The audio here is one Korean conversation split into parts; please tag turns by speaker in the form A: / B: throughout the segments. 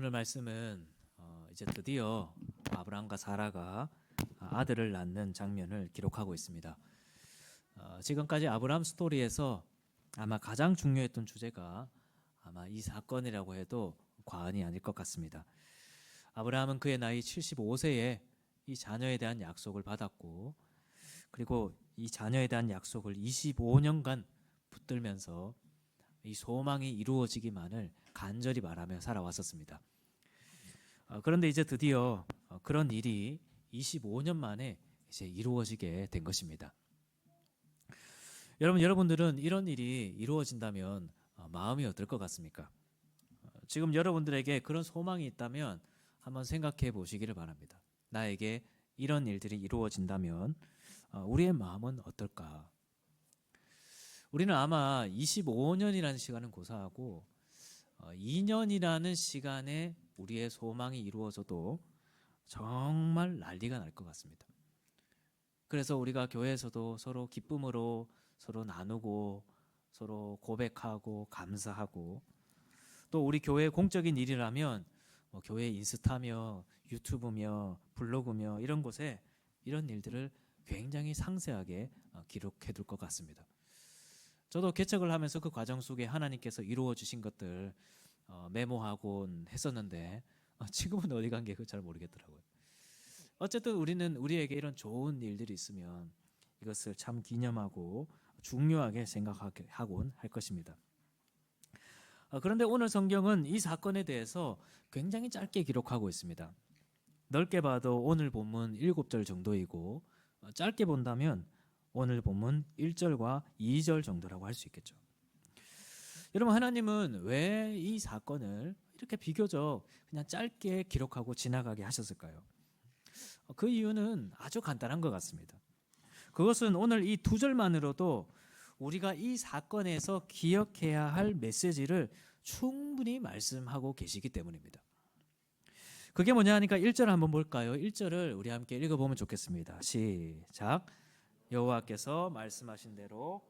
A: 오늘 말씀은 이제 드디어 아브라함과 사라가 아들을 낳는 장면을 기록하고 있습니다. 지금까지 아브라함 스토리에서 아마 가장 중요했던 주제가 아마 이 사건이라고 해도 과언이 아닐 것 같습니다. 아브라함은 그의 나이 75세에 이 자녀에 대한 약속을 받았고, 그리고 이 자녀에 대한 약속을 25년간 붙들면서 이 소망이 이루어지기만을 간절히 바라며 살아왔었습니다. 그런데 이제 드디어 그런 일이 25년 만에 이제 이루어지게 된 것입니다. 여러분들은 이런 일이 이루어진다면 마음이 어떨 것 같습니까? 지금 여러분들에게 그런 소망이 있다면 한번 생각해 보시기를 바랍니다. 나에게 이런 일들이 이루어진다면 우리의 마음은 어떨까? 우리는 아마 25년이라는 시간은 고사하고 2년이라는 시간에 우리의 소망이 이루어져도 정말 난리가 날 것 같습니다. 그래서 우리가 교회에서도 서로 기쁨으로 서로 나누고 서로 고백하고 감사하고, 또 우리 교회 공적인 일이라면 교회 인스타며 유튜브며 블로그며 이런 곳에 이런 일들을 굉장히 상세하게 기록해 둘 것 같습니다. 저도 개척을 하면서 그 과정 속에 하나님께서 이루어 주신 것들 메모하곤 했었는데 지금은 어디 간 게 잘 모르겠더라고요. 어쨌든 우리는 우리에게 이런 좋은 일들이 있으면 이것을 참 기념하고 중요하게 생각하곤 할 것입니다. 그런데 오늘 성경은 이 사건에 대해서 굉장히 짧게 기록하고 있습니다. 넓게 봐도 오늘 본문 7절 정도이고, 짧게 본다면 오늘 본문 1절과 2절 정도라고 할 수 있겠죠. 여러분, 하나님은 왜 이 사건을 이렇게 비교적 그냥 짧게 기록하고 지나가게 하셨을까요? 그 이유는 아주 간단한 것 같습니다. 그것은 오늘 이 2절만으로도 우리가 이 사건에서 기억해야 할 메시지를 충분히 말씀하고 계시기 때문입니다. 그게 뭐냐 하니까 1절 한번 볼까요? 1절을 우리 함께 읽어보면 좋겠습니다. 시작. 여호와께서 말씀하신 대로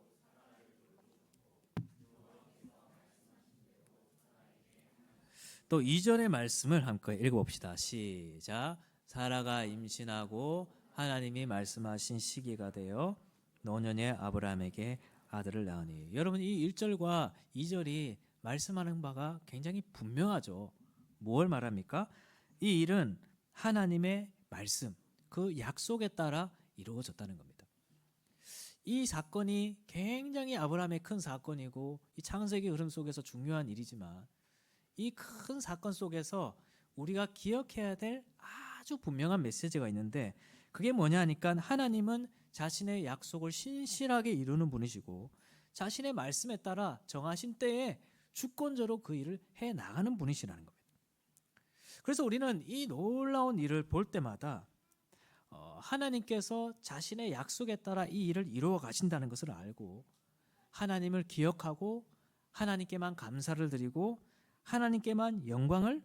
A: 또 2절의 말씀을 함께 읽어봅시다. 시작. 사라가 임신하고 하나님이 말씀하신 시기가 되어 노년의 아브라함에게 아들을 낳으니. 여러분, 이 1절과 2절이 말씀하는 바가 굉장히 분명하죠. 뭘 말합니까? 이 일은 하나님의 말씀, 그 약속에 따라 이루어졌다는 겁니다. 이 사건이 굉장히 아브라함의 큰 사건이고 이 창세기 흐름 속에서 중요한 일이지만, 이 큰 사건 속에서 우리가 기억해야 될 아주 분명한 메시지가 있는데, 그게 뭐냐 하니까 하나님은 자신의 약속을 신실하게 이루는 분이시고 자신의 말씀에 따라 정하신 때에 주권적으로 그 일을 해 나가는 분이시라는 겁니다. 그래서 우리는 이 놀라운 일을 볼 때마다 하나님께서 자신의 약속에 따라 이 일을 이루어 가신다는 것을 알고 하나님을 기억하고 하나님께만 감사를 드리고 하나님께만 영광을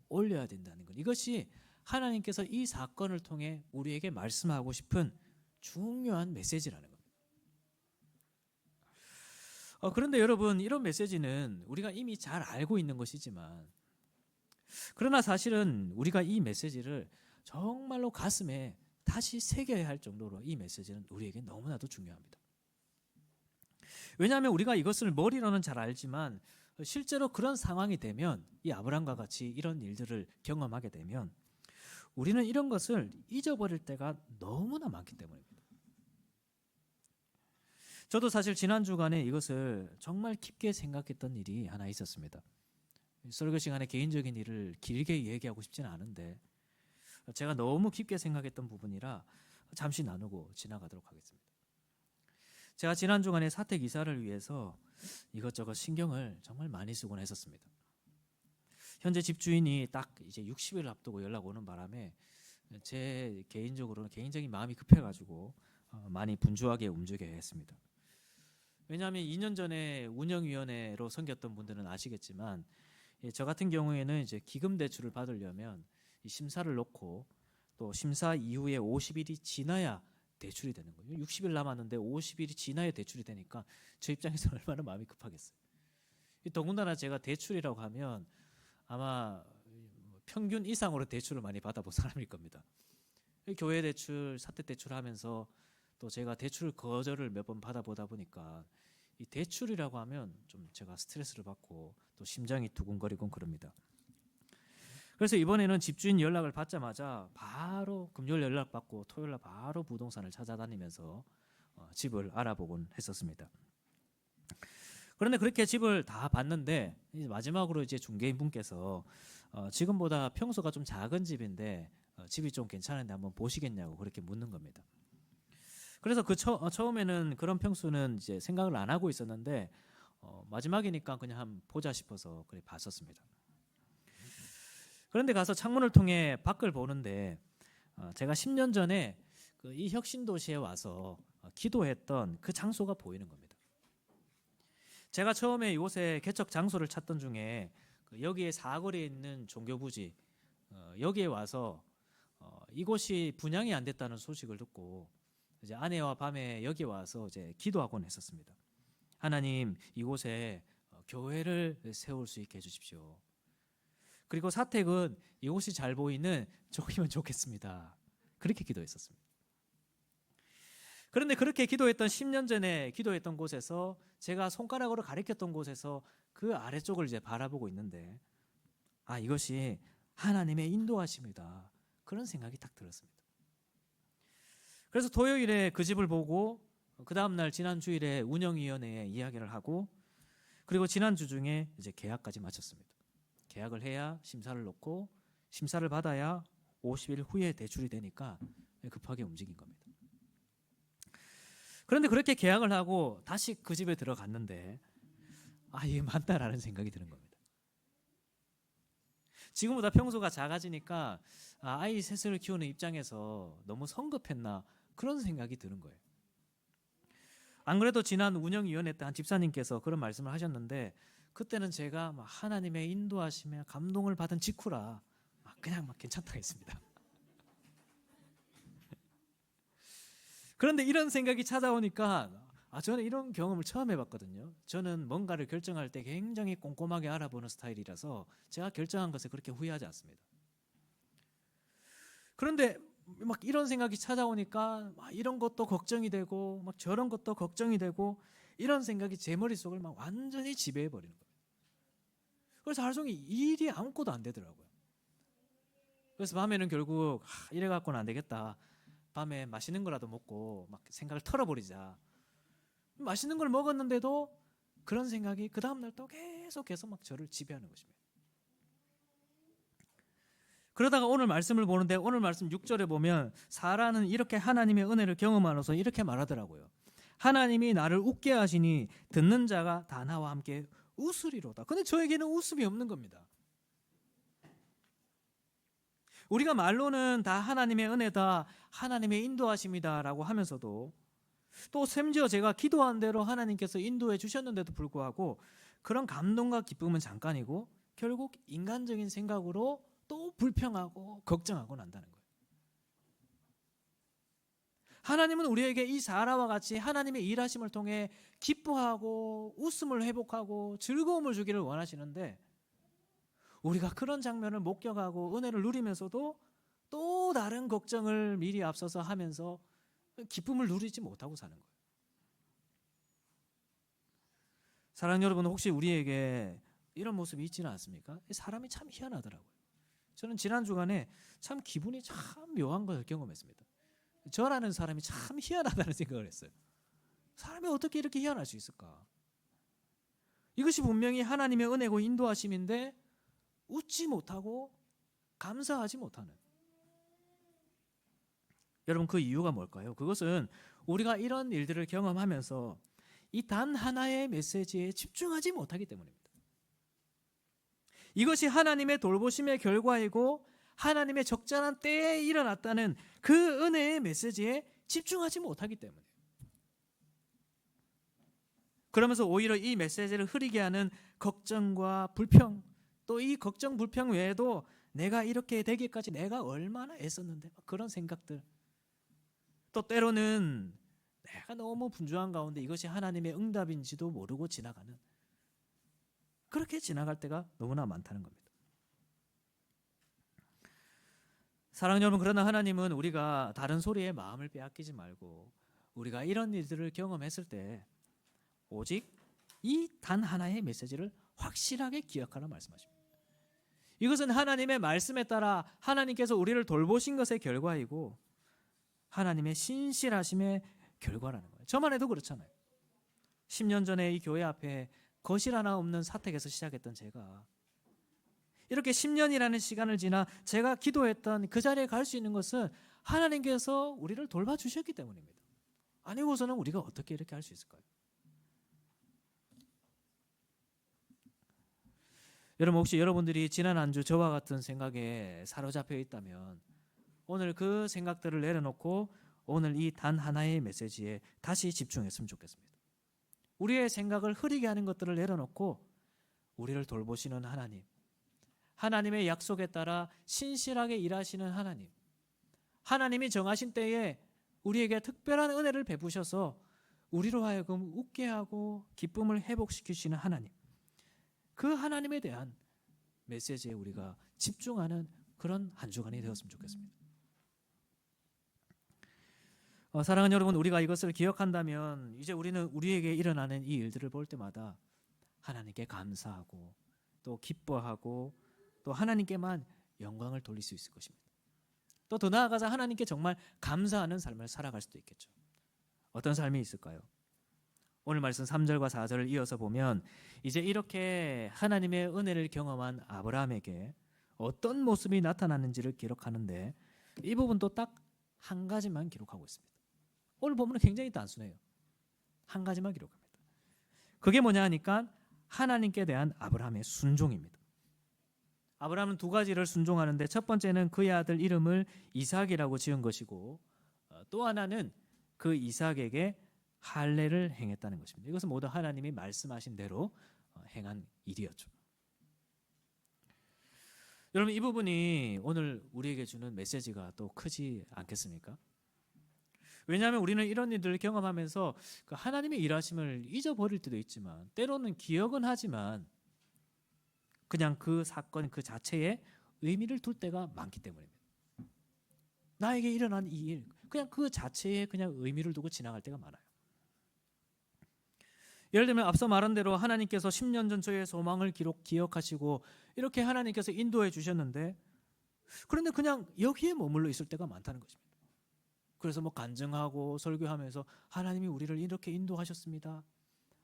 A: 올려야 된다는 것. 이것이 하나님께서 이 사건을 통해 우리에게 말씀하고 싶은 중요한 메시지라는 겁니다. 그런데 여러분, 이런 메시지는 우리가 이미 잘 알고 있는 것이지만, 그러나 사실은 우리가 이 메시지를 정말로 가슴에 다시 새겨야 할 정도로 이 메시지는 우리에게 너무나도 중요합니다. 왜냐하면 우리가 이것을 머리로는 잘 알지만 실제로 그런 상황이 되면, 이 아브라함과 같이 이런 일들을 경험하게 되면 우리는 이런 것을 잊어버릴 때가 너무나 많기 때문입니다. 저도 사실 지난 주간에 이것을 정말 깊게 생각했던 일이 하나 있었습니다. 설교 시간에 개인적인 일을 길게 얘기하고 싶지는 않은데 제가 너무 깊게 생각했던 부분이라 잠시 나누고 지나가도록 하겠습니다. 제가 지난 주간에 사택 이사를 위해서 이것저것 신경을 정말 많이 쓰곤 했었습니다. 현재 집주인이 딱 이제 60일 앞두고 연락 오는 바람에 제 개인적으로는 굉장히 마음이 급해가지고 많이 분주하게 움직여야 했습니다. 왜냐하면 2년 전에 운영위원회로 섬겼던 분들은 아시겠지만, 저 같은 경우에는 이제 기금 대출을 받으려면 심사를 놓고 또 심사 이후에 50일이 지나야 대출이 되는 거예요. 60일 남았는데 50일이 지나야 대출이 되니까 저 입장에서는 얼마나 마음이 급하겠어요. 더군다나 제가 대출이라고 하면 아마 평균 이상으로 대출을 많이 받아본 사람일 겁니다. 교회 대출, 사택 대출 하면서 또 제가 대출 거절을 몇 번 받아보다 보니까 이 대출이라고 하면 좀 제가 스트레스를 받고 또 심장이 두근거리곤 그럽니다. 그래서 이번에는 집주인 연락을 받자마자 바로 금요일 연락 받고 토요일 날 바로 부동산을 찾아다니면서 집을 알아보곤 했었습니다. 그런데 그렇게 집을 다 봤는데 마지막으로 이제 중개인 분께서 지금보다 평수가 좀 작은 집인데 집이 좀 괜찮은데 한번 보시겠냐고 그렇게 묻는 겁니다. 그래서 처음에는 그런 평수는 이제 생각을 안 하고 있었는데 마지막이니까 그냥 한번 보자 싶어서 그래 봤었습니다. 그런데 가서 창문을 통해 밖을 보는데 제가 10년 전에 이 혁신도시에 와서 기도했던 그 장소가 보이는 겁니다. 제가 처음에 이곳에 개척 장소를 찾던 중에 여기에 사거리에 있는 종교부지 여기에 와서 이곳이 분양이 안 됐다는 소식을 듣고 이제 아내와 밤에 여기 와서 이제 기도하곤 했었습니다. 하나님, 이곳에 교회를 세울 수 있게 해주십시오. 그리고 사택은 이곳이 잘 보이는 쪽이면 좋겠습니다. 그렇게 기도했었습니다. 그런데 그렇게 기도했던 10년 전에 기도했던 곳에서 제가 손가락으로 가리켰던 곳에서 그 아래쪽을 이제 바라보고 있는데 이것이 하나님의 인도하심이다. 그런 생각이 딱 들었습니다. 그래서 토요일에 그 집을 보고 그 다음날 지난 주일에 운영위원회에 이야기를 하고 그리고 지난주 중에 이제 계약까지 마쳤습니다. 계약을 해야 심사를 넣고 심사를 받아야 50일 후에 대출이 되니까 급하게 움직인 겁니다. 그런데 그렇게 계약을 하고 다시 그 집에 들어갔는데 이게 맞다라는 생각이 드는 겁니다. 지금보다 평소가 작아지니까 아이 셋을 키우는 입장에서 너무 성급했나 그런 생각이 드는 거예요. 안 그래도 지난 운영위원회 때 한 집사님께서 그런 말씀을 하셨는데 그때는 제가 하나님의 인도하심에 감동을 받은 직후라 그냥 괜찮다고 했습니다. 그런데 이런 생각이 찾아오니까 저는 이런 경험을 처음 해봤거든요. 저는 뭔가를 결정할 때 굉장히 꼼꼼하게 알아보는 스타일이라서 제가 결정한 것에 그렇게 후회하지 않습니다. 그런데 이런 생각이 찾아오니까 이런 것도 걱정이 되고 저런 것도 걱정이 되고 이런 생각이 제 머릿속을 완전히 지배해 버리는 거예요. 그래서 하루 종일 일이 아무것도 안 되더라고요. 그래서 밤에는 결국 이래 갖고는 안 되겠다. 밤에 맛있는 거라도 먹고 생각을 털어버리자. 맛있는 걸 먹었는데도 그런 생각이 그 다음날 또 계속해서 저를 지배하는 것입니다. 그러다가 오늘 말씀을 보는데 오늘 말씀 6절에 보면 사라는 이렇게 하나님의 은혜를 경험하면서 이렇게 말하더라고요. 하나님이 나를 웃게 하시니 듣는 자가 다 나와 함께 웃으리로다. 근데 저에게는 웃음이 없는 겁니다. 우리가 말로는 다 하나님의 은혜다, 하나님의 인도하심이다라고 하면서도 또 심지어 제가 기도한 대로 하나님께서 인도해 주셨는데도 불구하고 그런 감동과 기쁨은 잠깐이고 결국 인간적인 생각으로 또 불평하고 걱정하고 난다는 거예요. 하나님은 우리에게 이 사라와 같이 하나님의 일하심을 통해 기뻐하고 웃음을 회복하고 즐거움을 주기를 원하시는데 우리가 그런 장면을 목격하고 은혜를 누리면서도 또 다른 걱정을 미리 앞서서 하면서 기쁨을 누리지 못하고 사는 거예요. 사랑하는 여러분, 혹시 우리에게 이런 모습이 있지는 않습니까? 사람이 참 희한하더라고요. 저는 지난 주간에 참 기분이 참 묘한 것을 경험했습니다. 저라는 사람이 참 희한하다는 생각을 했어요. 사람이 어떻게 이렇게 희한할 수 있을까? 이것이 분명히 하나님의 은혜고 인도하심인데 웃지 못하고 감사하지 못하는. 여러분, 그 이유가 뭘까요? 그것은 우리가 이런 일들을 경험하면서 이 단 하나의 메시지에 집중하지 못하기 때문입니다. 이것이 하나님의 돌보심의 결과이고 하나님의 적절한 때에 일어났다는 그 은혜의 메시지에 집중하지 못하기 때문이에요. 그러면서 오히려 이 메시지를 흐리게 하는 걱정과 불평, 또 이 걱정 불평 외에도 내가 이렇게 되기까지 내가 얼마나 애썼는데 그런 생각들, 또 때로는 내가 너무 분주한 가운데 이것이 하나님의 응답인지도 모르고 지나가는, 그렇게 지나갈 때가 너무나 많다는 겁니다. 사랑하는 여러분, 그러나 하나님은 우리가 다른 소리에 마음을 빼앗기지 말고 우리가 이런 일들을 경험했을 때 오직 이 단 하나의 메시지를 확실하게 기억하라 말씀하십니다. 이것은 하나님의 말씀에 따라 하나님께서 우리를 돌보신 것의 결과이고 하나님의 신실하심의 결과라는 거예요. 저만 해도 그렇잖아요. 10년 전에 이 교회 앞에 거실 하나 없는 사택에서 시작했던 제가 이렇게 10년이라는 시간을 지나 제가 기도했던 그 자리에 갈 수 있는 것은 하나님께서 우리를 돌봐주셨기 때문입니다. 아니고서는 우리가 어떻게 이렇게 할 수 있을까요? 여러분, 혹시 여러분들이 지난 한 주 저와 같은 생각에 사로잡혀 있다면 오늘 그 생각들을 내려놓고 오늘 이 단 하나의 메시지에 다시 집중했으면 좋겠습니다. 우리의 생각을 흐리게 하는 것들을 내려놓고 우리를 돌보시는 하나님, 하나님의 약속에 따라 신실하게 일하시는 하나님, 하나님이 정하신 때에 우리에게 특별한 은혜를 베푸셔서 우리로 하여금 웃게 하고 기쁨을 회복시키시는 하나님, 그 하나님에 대한 메시지에 우리가 집중하는 그런 한 주간이 되었으면 좋겠습니다. 사랑하는 여러분, 우리가 이것을 기억한다면 이제 우리는 우리에게 일어나는 이 일들을 볼 때마다 하나님께 감사하고 또 기뻐하고 또 하나님께만 영광을 돌릴 수 있을 것입니다. 또 더 나아가서 하나님께 정말 감사하는 삶을 살아갈 수도 있겠죠. 어떤 삶이 있을까요? 오늘 말씀 3절과 4절을 이어서 보면 이제 이렇게 하나님의 은혜를 경험한 아브라함에게 어떤 모습이 나타났는지를 기록하는데 이 부분도 딱 한 가지만 기록하고 있습니다. 오늘 본문은 굉장히 단순해요. 한 가지만 기록합니다. 그게 뭐냐 하니까 하나님께 대한 아브라함의 순종입니다. 아브라함은 두 가지를 순종하는데 첫 번째는 그의 아들 이름을 이삭이라고 지은 것이고 또 하나는 그 이삭에게 할례를 행했다는 것입니다. 이것은 모두 하나님이 말씀하신 대로 행한 일이었죠. 여러분, 이 부분이 오늘 우리에게 주는 메시지가 또 크지 않겠습니까? 왜냐하면 우리는 이런 일들을 경험하면서 그 하나님의 일하심을 잊어버릴 때도 있지만 때로는 기억은 하지만 그냥 그 사건 그 자체에 의미를 둘 때가 많기 때문입니다. 나에게 일어난 이 일, 그냥 그 자체에 그냥 의미를 두고 지나갈 때가 많아요. 예를 들면 앞서 말한 대로 하나님께서 10년 전 저의 소망을 기억하시고 이렇게 하나님께서 인도해 주셨는데 그런데 그냥 여기에 머물러 있을 때가 많다는 것입니다. 그래서 뭐 간증하고 설교하면서 하나님이 우리를 이렇게 인도하셨습니다.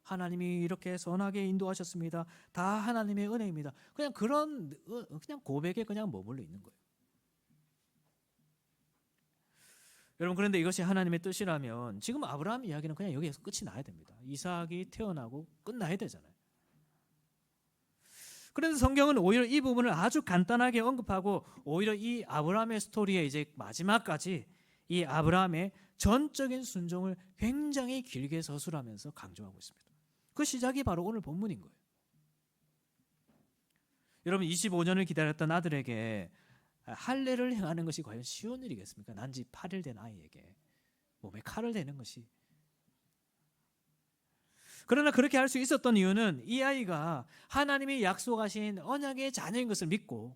A: 하나님이 이렇게 선하게 인도하셨습니다. 다 하나님의 은혜입니다. 그냥 그런 그냥 고백에 그냥 머물러 있는 거예요. 여러분, 그런데 이것이 하나님의 뜻이라면 지금 아브라함 이야기는 그냥 여기에서 끝이 나야 됩니다. 이삭이 태어나고 끝나야 되잖아요. 그래서 성경은 오히려 이 부분을 아주 간단하게 언급하고 오히려 이 아브라함의 스토리의 이제 마지막까지 이 아브라함의 전적인 순종을 굉장히 길게 서술하면서 강조하고 있습니다. 그 시작이 바로 오늘 본문인 거예요. 여러분, 25년을 기다렸던 아들에게 할례를 행하는 것이 과연 쉬운 일이겠습니까? 난지 8일 된 아이에게 몸에 칼을 대는 것이. 그러나 그렇게 할 수 있었던 이유는 이 아이가 하나님이 약속하신 언약의 자녀인 것을 믿고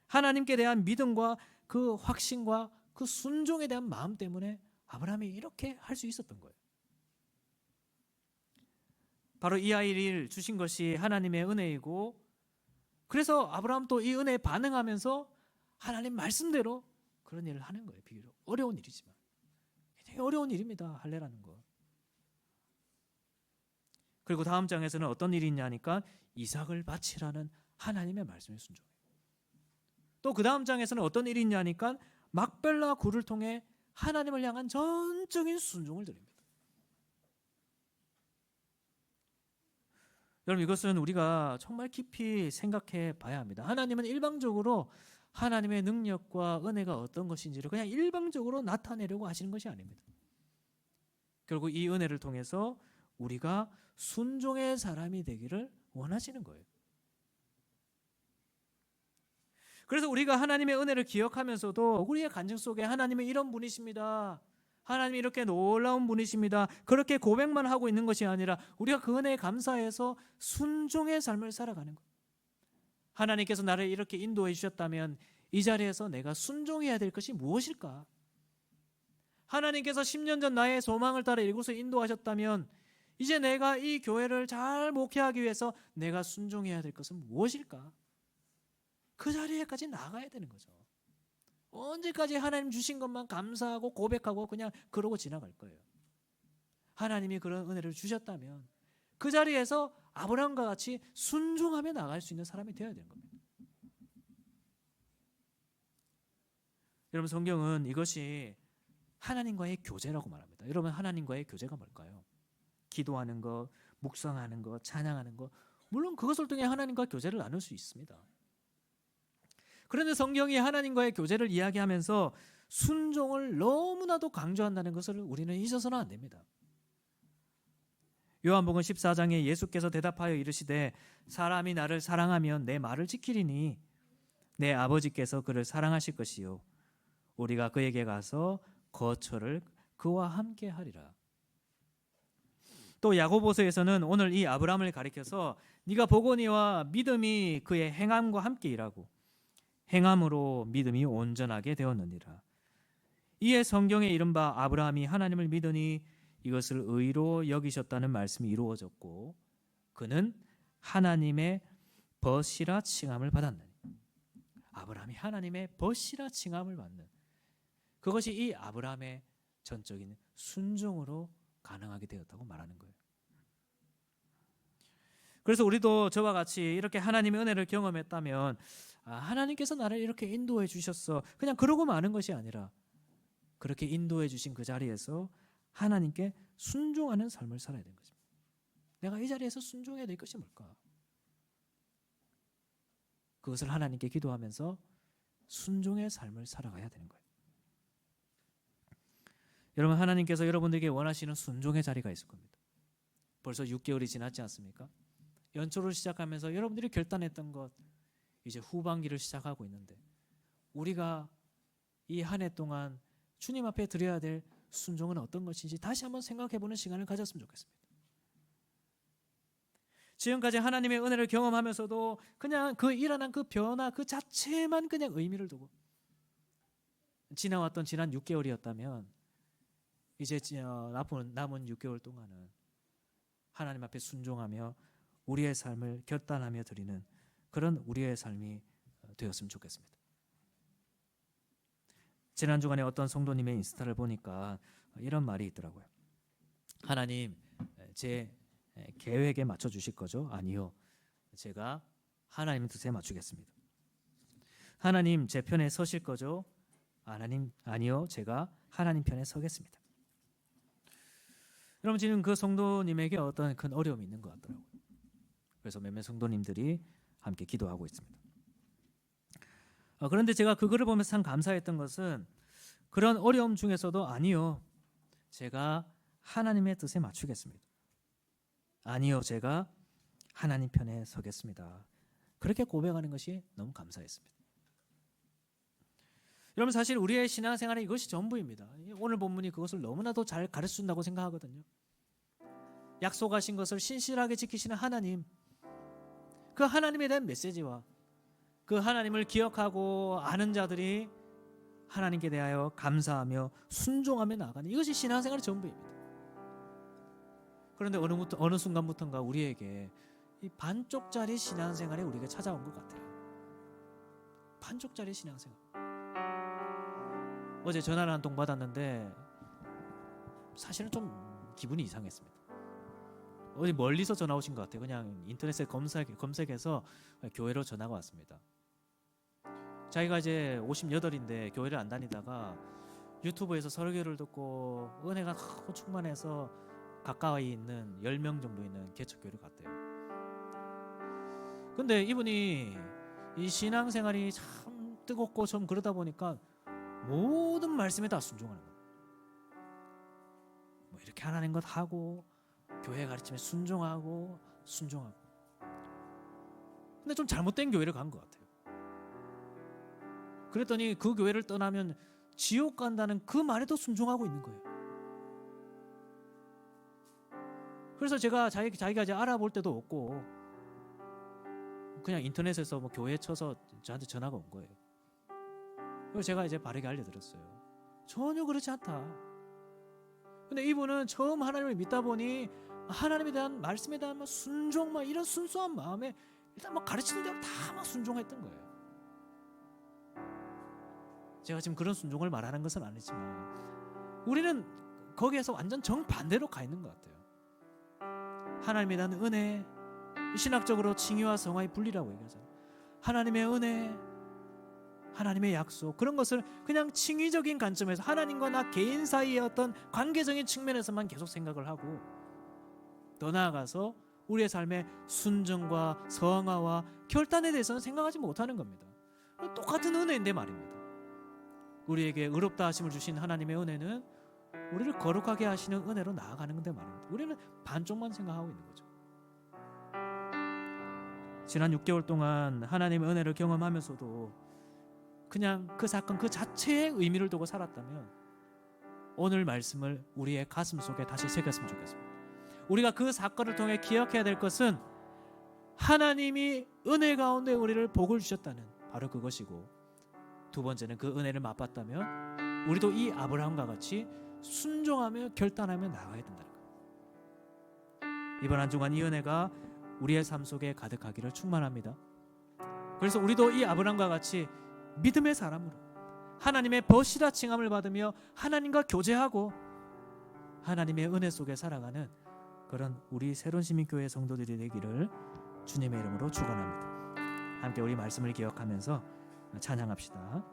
A: 하나님께 대한 믿음과 그 확신과 그 순종에 대한 마음 때문에 아브라함이 이렇게 할 수 있었던 거예요. 바로 이 아이를 주신 것이 하나님의 은혜이고 그래서 아브라함도 이 은혜에 반응하면서 하나님 말씀대로 그런 일을 하는 거예요. 비교적 어려운 일이지만 굉장히 어려운 일입니다. 할례라는 거. 그리고 다음 장에서는 어떤 일이 있냐니까 이삭을 바치라는 하나님의 말씀에 순종해요. 또 그 다음 장에서는 어떤 일이 있냐니까 막벨라 굴을 통해 하나님을 향한 전적인 순종을 드립니다. 여러분, 이것은 우리가 정말 깊이 생각해 봐야 합니다. 하나님은 일방적으로 하나님의 능력과 은혜가 어떤 것인지를 그냥 일방적으로 나타내려고 하시는 것이 아닙니다. 결국 이 은혜를 통해서 우리가 순종의 사람이 되기를 원하시는 거예요. 그래서 우리가 하나님의 은혜를 기억하면서도 우리의 간증 속에 하나님은 이런 분이십니다. 하나님이 이렇게 놀라운 분이십니다. 그렇게 고백만 하고 있는 것이 아니라 우리가 그 은혜에 감사해서 순종의 삶을 살아가는 거예요. 하나님께서 나를 이렇게 인도해 주셨다면 이 자리에서 내가 순종해야 될 것이 무엇일까? 하나님께서 10년 전 나의 소망을 따라 이곳에 인도하셨다면 이제 내가 이 교회를 잘 목회하기 위해서 내가 순종해야 될 것은 무엇일까? 그 자리에까지 나가야 되는 거죠. 언제까지 하나님 주신 것만 감사하고 고백하고 그냥 그러고 지나갈 거예요. 하나님이 그런 은혜를 주셨다면 그 자리에서 아브라함과 같이 순종하며 나갈 수 있는 사람이 되어야 되는 겁니다. 여러분, 성경은 이것이 하나님과의 교제라고 말합니다. 여러분, 하나님과의 교제가 뭘까요? 기도하는 것, 묵상하는 것, 찬양하는 것, 물론 그것을 통해 하나님과 교제를 나눌 수 있습니다. 그런데 성경이 하나님과의 교제를 이야기하면서 순종을 너무나도 강조한다는 것을 우리는 잊어서는 안 됩니다. 요한복음 14장에 예수께서 대답하여 이르시되 사람이 나를 사랑하면 내 말을 지키리니 내 아버지께서 그를 사랑하실 것이요 우리가 그에게 가서 거처를 그와 함께 하리라. 또 야고보서에서는 오늘 이 아브라함을 가리켜서 네가 보거니와 믿음이 그의 행함과 함께 일하고 행함으로 믿음이 온전하게 되었느니라. 이에 성경에 이른바 아브라함이 하나님을 믿으니 이것을 의로 여기셨다는 말씀이 이루어졌고 그는 하나님의 벗이라 칭함을 받았느니. 아브라함이 하나님의 벗이라 칭함을 받는 그것이 이 아브라함의 전적인 순종으로 가능하게 되었다고 말하는 거예요. 그래서 우리도 저와 같이 이렇게 하나님의 은혜를 경험했다면 하나님께서 나를 이렇게 인도해 주셨어. 그냥 그러고 마는 것이 아니라 그렇게 인도해 주신 그 자리에서 하나님께 순종하는 삶을 살아야 되는 것입니다. 내가 이 자리에서 순종해야 될 것이 뭘까? 그것을 하나님께 기도하면서 순종의 삶을 살아가야 되는 거예요. 여러분, 하나님께서 여러분들에게 원하시는 순종의 자리가 있을 겁니다. 벌써 6개월이 지났지 않습니까? 연초를 시작하면서 여러분들이 결단했던 것 이제 후반기를 시작하고 있는데 우리가 이 한 해 동안 주님 앞에 드려야 될 순종은 어떤 것인지 다시 한번 생각해보는 시간을 가졌으면 좋겠습니다. 지금까지 하나님의 은혜를 경험하면서도 그냥 그 일어난 그 변화 그 자체만 그냥 의미를 두고 지나왔던 지난 6개월이었다면 이제 남은 6개월 동안은 하나님 앞에 순종하며 우리의 삶을 결단하며 드리는 그런 우리의 삶이 되었으면 좋겠습니다. 지난 주간에 어떤 성도님의 인스타를 보니까 이런 말이 있더라고요. 하나님, 제 계획에 맞춰 주실 거죠? 아니요. 제가 하나님 뜻에 맞추겠습니다. 하나님, 제 편에 서실 거죠? 하나님, 아니요. 제가 하나님 편에 서겠습니다. 여러분, 지금 그 성도님에게 어떤 큰 어려움이 있는 것 같더라고요. 그래서 몇몇 성도님들이 함께 기도하고 있습니다. 그런데 제가 그 글을 보면서 참 감사했던 것은 그런 어려움 중에서도 아니요. 제가 하나님의 뜻에 맞추겠습니다. 아니요. 제가 하나님 편에 서겠습니다. 그렇게 고백하는 것이 너무 감사했습니다. 여러분, 사실 우리의 신앙생활에 이것이 전부입니다. 오늘 본문이 그것을 너무나도 잘 가르쳐준다고 생각하거든요. 약속하신 것을 신실하게 지키시는 하나님, 그 하나님에 대한 메시지와 그 하나님을 기억하고 아는 자들이 하나님께 대하여 감사하며 순종하며 나아가는 이것이 신앙생활의 전부입니다. 그런데 어느 순간부터인가 우리에게 이 반쪽짜리 신앙생활에 우리가 찾아온 것 같아요. 반쪽짜리 신앙생활. 어제 전화를 한 통 받았는데 사실은 좀 기분이 이상했습니다. 어디 멀리서 전화 오신 것 같아요. 그냥 인터넷에 검색해서 교회로 전화가 왔습니다. 자기가 이제 58인데 교회를 안 다니다가 유튜브에서 설교를 듣고 은혜가 너무 충만해서 가까이 있는 10명 정도 있는 개척교회를 갔대요. 근데 이분이 이 신앙생활이 참 뜨겁고 좀 그러다 보니까 모든 말씀에 다 순종하는 거예요. 뭐 이렇게 하라는 것 하고 교회 가르침에 순종하고 근데 좀 잘못된 교회를 간 것 같아요. 그랬더니 그 교회를 떠나면 지옥 간다는 그 말에도 순종하고 있는 거예요. 그래서 제가 자기가 이제 알아볼 때도 없고 그냥 인터넷에서 뭐 교회 쳐서 저한테 전화가 온 거예요. 그래서 제가 이제 바르게 알려드렸어요. 전혀 그렇지 않다. 근데 이분은 처음 하나님을 믿다 보니 하나님에 대한 말씀에 대한 막 순종, 막 이런 순수한 마음에 일단 막 가르치는 대로 다 막 순종했던 거예요. 제가 지금 그런 순종을 말하는 것은 아니지만 우리는 거기에서 완전 정반대로 가 있는 것 같아요. 하나님에 대한 은혜, 신학적으로 칭의와 성화의 분리라고 얘기하잖아요. 하나님의 은혜, 하나님의 약속, 그런 것을 그냥 칭의적인 관점에서 하나님과 나 개인 사이의 어떤 관계적인 측면에서만 계속 생각을 하고, 더 나아가서 우리의 삶의 순종과 성화와 결단에 대해서는 생각하지 못하는 겁니다. 똑같은 은혜인데 말입니다. 우리에게 의롭다 하심을 주신 하나님의 은혜는 우리를 거룩하게 하시는 은혜로 나아가는 건데 말입니다. 우리는 반쪽만 생각하고 있는 거죠. 지난 6개월 동안 하나님의 은혜를 경험하면서도 그냥 그 사건 그 자체의 의미를 두고 살았다면 오늘 말씀을 우리의 가슴 속에 다시 새겼으면 좋겠습니다. 우리가 그 사건을 통해 기억해야 될 것은 하나님이 은혜 가운데 우리를 복을 주셨다는 바로 그것이고, 두 번째는 그 은혜를 맛봤다면 우리도 이 아브라함과 같이 순종하며 결단하며 나아가야 된다는 거예요. 이번 한 주간 이 은혜가 우리의 삶 속에 가득하기를 축원합니다. 그래서 우리도 이 아브라함과 같이 믿음의 사람으로 하나님의 벗이라 칭함을 받으며 하나님과 교제하고 하나님의 은혜 속에 살아가는 그런 우리 새로운 시민교회 성도들이 되기를 주님의 이름으로 축원합니다. 함께 우리 말씀을 기억하면서 찬양합시다.